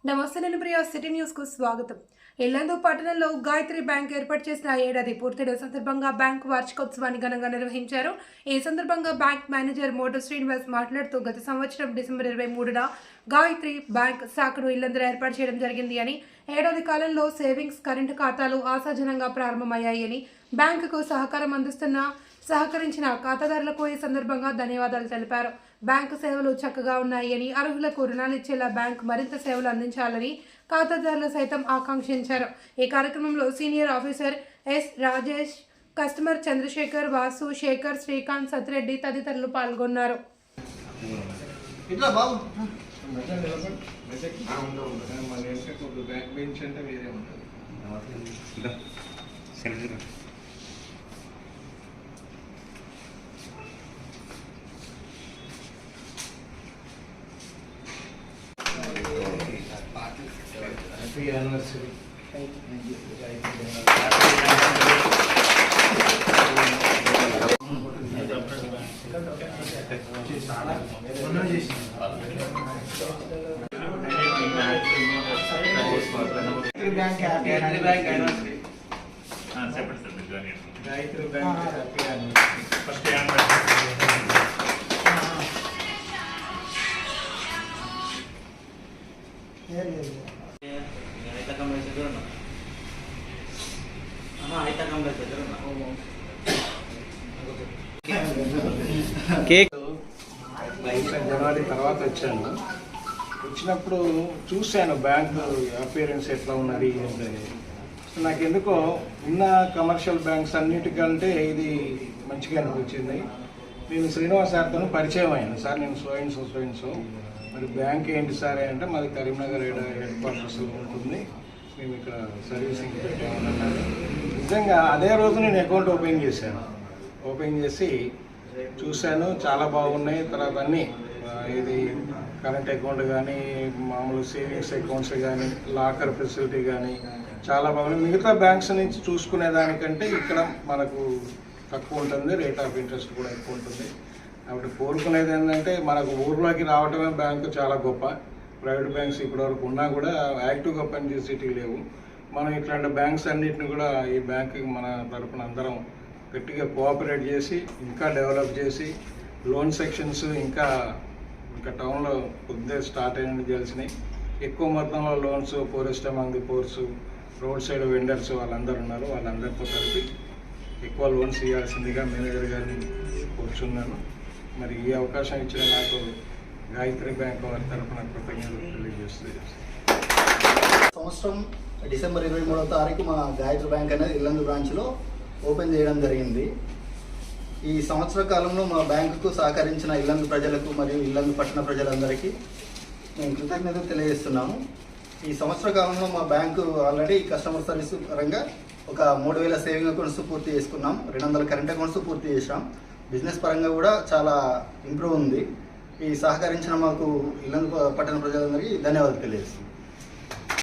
నమస్తే, నేను Priya. City news కు స్వాగతం. ఇల్లందు పట్టణంలో గాయత్రి బ్యాంక్ ఏర్పాటు చేసిన ఏడాది పూర్తయిన సందర్భంగా బ్యాంక్ వార్షికోత్సవాన్ని ఘనంగా నిర్వహించారు. ఈ సందర్భంగా బ్యాంక్ మేనేజర్ మోటో శ్రీనివాస్ మాట్లాడుతూ, గత సంవత్సరం డిసెంబర్ 23న గాయత్రి బ్యాంక్ శాఖను ఇల్లందులో ఏర్పాటు చేయడం జరిగింది అని, ఏడాది కాలంలో సేవింగ్స్, కరెంటు ఖాతాలు ఆశాజనంగా ప్రారంభమయ్యాయని, బ్యాంకుకు సహకరించిన ఖాతాదారులకు ఈ సందర్భంగా ధన్యవాదాలు తెలిపారు. బ్యాంకు సేవలు చక్కగా ఉన్నాయని, అర్హులకు రుణాలు ఇచ్చేలా బ్యాంకు మరింత సేవలు అందించాలని ఖాతాదారులు సైతం ఆకాంక్షించారు. ఈ కార్యక్రమంలో senior officer S Rajesh, customer Chandrasekhar, Vasu, Sekhar, Srikanth, Satreddy తదితరులు పాల్గొన్నారు. Happy anniversary. Thank you. Bank happy anniversary. Gayatri Bank happy anniversary. First anniversary. జనవరి తర్వాత వచ్చాను. వచ్చినప్పుడు చూశాను బ్యాంక్ అపియరెన్స్ ఎట్లా ఉన్నది ఏంటని. నాకు ఎందుకో ఉన్న కమర్షియల్ బ్యాంక్స్ అన్నిటికంటే ఇది మంచిగా అనిపించింది. నేను శ్రీనివాస్ సార్తో పరిచయం అయ్యాను. సార్, నేను సో మరి బ్యాంక్ ఏంటి సార్ అంటే, మాది కరీంనగర్ హెడ్ క్వార్టర్స్ ఉంటుంది, మేము ఇక్కడ సర్వీసింగ్ పెట్టామన్నారు. నిజంగా అదే రోజు నేను అకౌంట్ ఓపెన్ చేసి చూశాను, చాలా బాగున్నాయి. తర్వాత అన్నీ ఇది కరెంట్ అకౌంట్ కానీ, మామూలు సేవింగ్స్ అకౌంట్స్ కానీ, లాకర్ ఫెసిలిటీ కానీ చాలా బాగున్నాయి. మిగతా బ్యాంక్స్ నుంచి చూసుకునే దానికంటే ఇక్కడ మనకు తక్కువ ఉంటుంది, రేట్ ఆఫ్ ఇంట్రెస్ట్ కూడా ఎక్కువ ఉంటుంది. కాబట్టి కోరుకునేది ఏంటంటే, మనకు ఊర్లోకి రావటమే బ్యాంకు చాలా గొప్ప. ప్రైవేట్ బ్యాంక్స్ ఇప్పటివరకు ఉన్నా కూడా యాక్టివ్గా పనిచేసేటివి లేవు. మనం ఇట్లాంటి బ్యాంక్స్ అన్నిటిని కూడా ఈ బ్యాంకుకి మన తరఫున అందరం గట్టిగా కోఆపరేట్ చేసి ఇంకా డెవలప్ చేసి, లోన్ సెక్షన్స్ ఇంకా టౌన్లో కొద్దిగా స్టార్ట్ అయినట్టు తెలిసినాయి. ఎక్కువ మొత్తంలో loans, forest among the pores, road side vendors వాళ్ళందరూ ఉన్నారు. వాళ్ళందరితో కలిపి ఎక్కువ లోన్స్ ఇవ్వాల్సిందిగా మేనేజర్ గారిని కూర్చున్నాను. మరి ఈ అవకాశం ఇచ్చిన నాకు గాయత్రి బ్యాంక్ వారి తరఫున కృతజ్ఞతలు తెలియజేస్తుంది. సంవత్సరం డిసెంబర్ 23వ తారీఖు మా గాయత్రి బ్యాంక్ అనేది ఇల్లందు బ్రాంచ్లో ఓపెన్ చేయడం జరిగింది. ఈ సంవత్సర కాలంలో మా బ్యాంకుకు సహకరించిన ఇల్లందు ప్రజలకు మరియు ఇల్లందు పట్టణ ప్రజలందరికీ మేము కృతజ్ఞతలు తెలియజేస్తున్నాము. ఈ సంవత్సర కాలంలో మా బ్యాంకు ఆల్రెడీ కస్టమర్ సర్వీస్ పరంగా ఒక 3000 సేవింగ్ అకౌంట్స్ పూర్తి చేసుకున్నాం, 200 కరెంట్ అకౌంట్స్ పూర్తి చేసాం. బిజినెస్ పరంగా కూడా చాలా ఇంప్రూవ్ ఉంది. ఈ సహకరించిన మాకు ఇల్లందు పట్టణ ప్రజలందరికీ ధన్యవాదాలు తెలియజేస్తున్నాం.